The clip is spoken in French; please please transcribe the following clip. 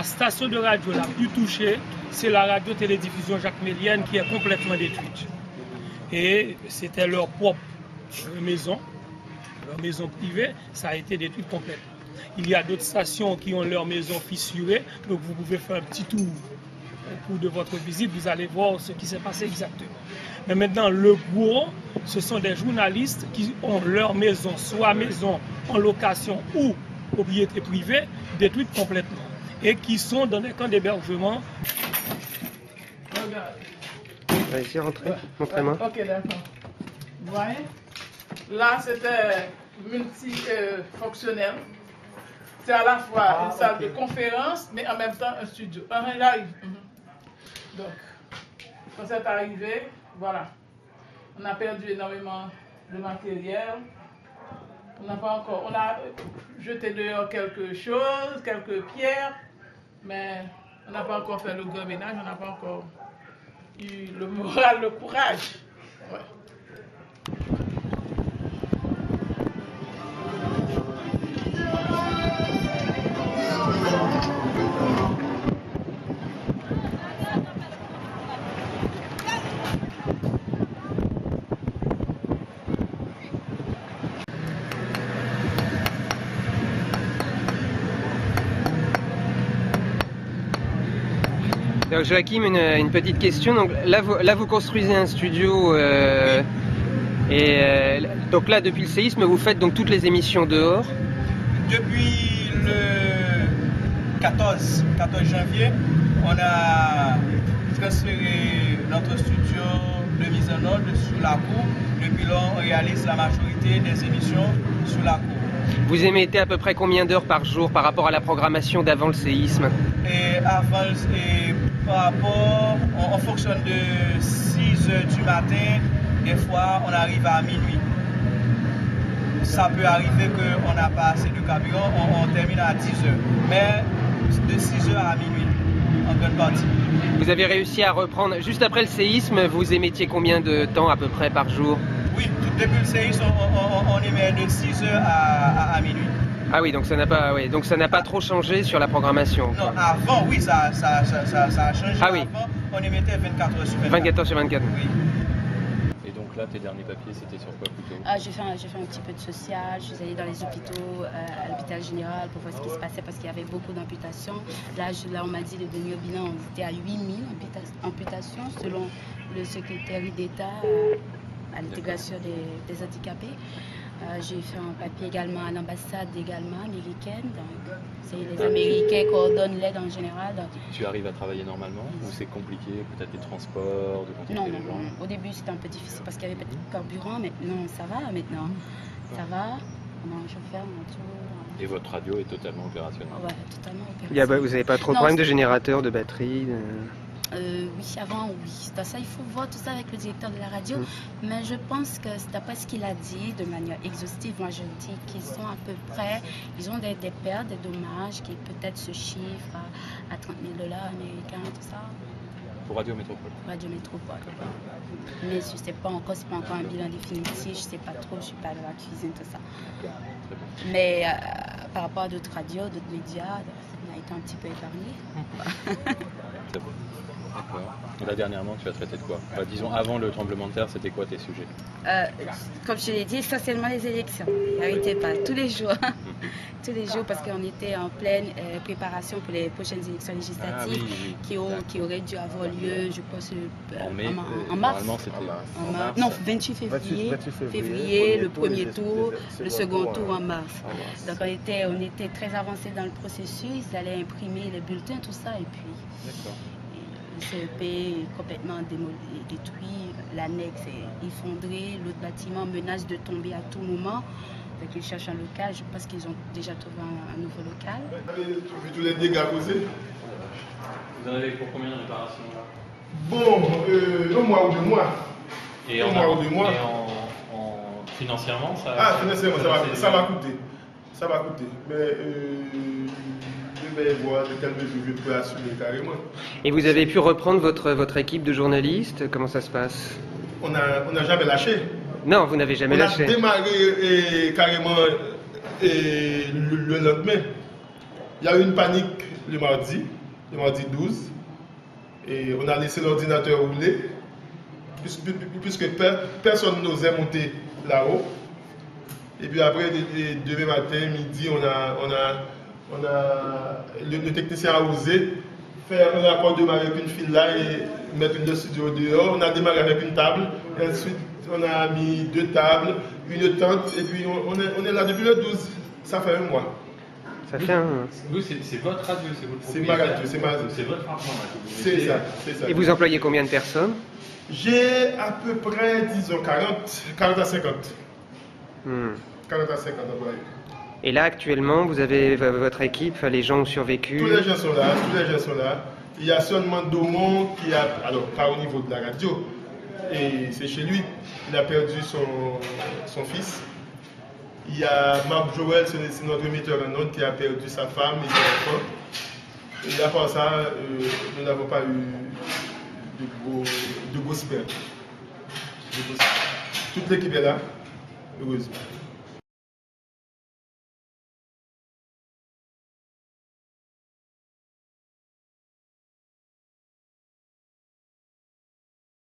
La station de radio la plus touchée, c'est la radio-télédiffusion Jacques Mélienne qui est complètement détruite. Et c'était leur propre maison, leur maison privée, ça a été détruit complètement. Il y a d'autres stations qui ont leur maison fissurée, donc vous pouvez faire un petit tour au cours de votre visite, vous allez voir ce qui s'est passé exactement. Mais maintenant, le gros, ce sont des journalistes qui ont leur maison, soit maison en location ou propriété privée, détruite complètement. Et qui sont dans des camps d'hébergement. Allez-y, rentrez, montrez-moi. Ok, d'accord. Vous voyez? Là, c'était multifonctionnel. C'est à la fois une salle de conférence, mais en même temps un studio. J'arrive. Donc, quand c'est arrivé, voilà. On a perdu énormément de matériel. On a jeté dehors quelque chose, quelques pierres, mais on n'a pas encore fait le grand ménage, on n'a pas encore eu le moral, le courage. Ouais. Donc Joachim, une petite question. Donc là, vous construisez un studio donc là, depuis le séisme, vous faites donc toutes les émissions dehors. Depuis le 14 janvier, on a transféré notre studio de mise en ordre sur la cour. Depuis là, on réalise la majorité des émissions sur la cour. Vous émettez à peu près combien d'heures par jour par rapport à la programmation d'avant le séisme? Par rapport, on fonctionne de 6 h du matin, des fois on arrive à minuit. Ça peut arriver qu'on n'a pas assez de carburant, on termine à 10 h. Mais de 6 h à minuit, en grande partie. Vous avez réussi à reprendre, juste après le séisme, vous émettiez combien de temps à peu près par jour? Oui, depuis le séisme, on émet de 6 h à minuit. Ah oui, donc ça n'a pas, trop changé sur la programmation. Non, avant, oui, ça a changé. Ah oui. Avant, on émettait 24 h sur 24. 24 heures sur 24. Oui. Et donc là, tes derniers papiers, c'était sur quoi plutôt? J'ai fait un petit peu de social, je suis allée dans les hôpitaux, à l'hôpital général pour voir ce qui se passait parce qu'il y avait beaucoup d'amputations. Là, on m'a dit le dernier bilan, on était à 8000 amputations selon le secrétaire d'État à l'intégration des handicapés. J'ai fait un papier également à l'ambassade américaine. C'est les Américains qui coordonnent l'aide en général. Donc. Tu arrives à travailler normalement ou c'est compliqué, peut-être les transports, de contacter les gens? Non. Au début c'était un peu difficile parce qu'il n'y avait pas de carburant, mais non, ça va maintenant. Ça va, on a un chauffeur, on a tout. Et votre radio est totalement opérationnelle? Ouais, totalement opérationnelle. Vous n'avez pas trop de problèmes de générateur, de batterie Oui, avant, oui. Dans ça, il faut voir tout ça avec le directeur de la radio. Mais je pense que d'après ce qu'il a dit, de manière exhaustive, moi je dis qu'ils sont à peu près, ils ont des pertes, des dommages qui peut-être se chiffrent à 30 000 $ américains, tout ça. Pour Radio Métropole? Radio Métropole. Mais je sais pas encore, c'est pas encore un bilan définitif, je sais pas trop, je suis pas dans la cuisine, tout ça. Mais par rapport à d'autres radios, d'autres médias, on a été un petit peu épargnés. C'est bon. D'accord. Et là, dernièrement, tu as traité de quoi? Disons, avant le tremblement de terre, c'était quoi tes sujets? Comme je l'ai dit, essentiellement les élections. N'arrêtez pas, tous les jours. Tous les jours, parce qu'on était en pleine préparation pour les prochaines élections législatives qui auraient dû avoir lieu, je pense, en mars. Non, 28 février, le premier tour, le second tour en mars. Donc on était très avancés dans le processus, ils allaient imprimer les bulletins, tout ça, et puis le CEP est complètement détruit, l'annexe est effondrée, l'autre bâtiment menace de tomber à tout moment. Donc ils cherchent un local, je pense qu'ils ont déjà trouvé un nouveau local. Vous avez vu tous les dégâts causés? Vous en avez pour combien de réparations là? Bon, un mois ou 2 mois. Et financièrement, ça... Financièrement, ça va coûter. Ça va coûter. Mais je vais voir de quelle mesure je peux assumer carrément. Et vous avez pu reprendre votre équipe de journalistes? Comment ça se passe? On n'a jamais lâché. Non, vous n'avez jamais lâché. On a démarré carrément le lendemain. Il y a eu une panique le mardi 12. Et on a laissé l'ordinateur rouler, puisque personne n'osait monter là-haut. Et puis après, demain matin, midi, le technicien a osé faire un raccordement avec une file là et mettre le studio dehors. On a démarré avec une table, et ensuite on a mis 2 tables, une tente, et puis on est là depuis le 12. Ça fait un mois. Ça fait un... Vous, c'est votre radio, c'est votre C'est ma radio, c'est ma radio. C'est votre argent. C'est ça, c'est ça. Et vous employez combien de personnes? J'ai à peu près, disons, 40 à 50. 40 à 50 employés. Et là, actuellement, vous avez votre équipe, les gens ont survécu? Tous les gens sont là, Il y a seulement Domon qui a, alors pas au niveau de la radio, et c'est chez lui, il a perdu son fils. Il y a Marc Joël, c'est notre émetteur en ondes, qui a perdu sa femme et son enfant. Et à part ça, nous n'avons pas eu de grosses pertes. Toute l'équipe est là, heureusement.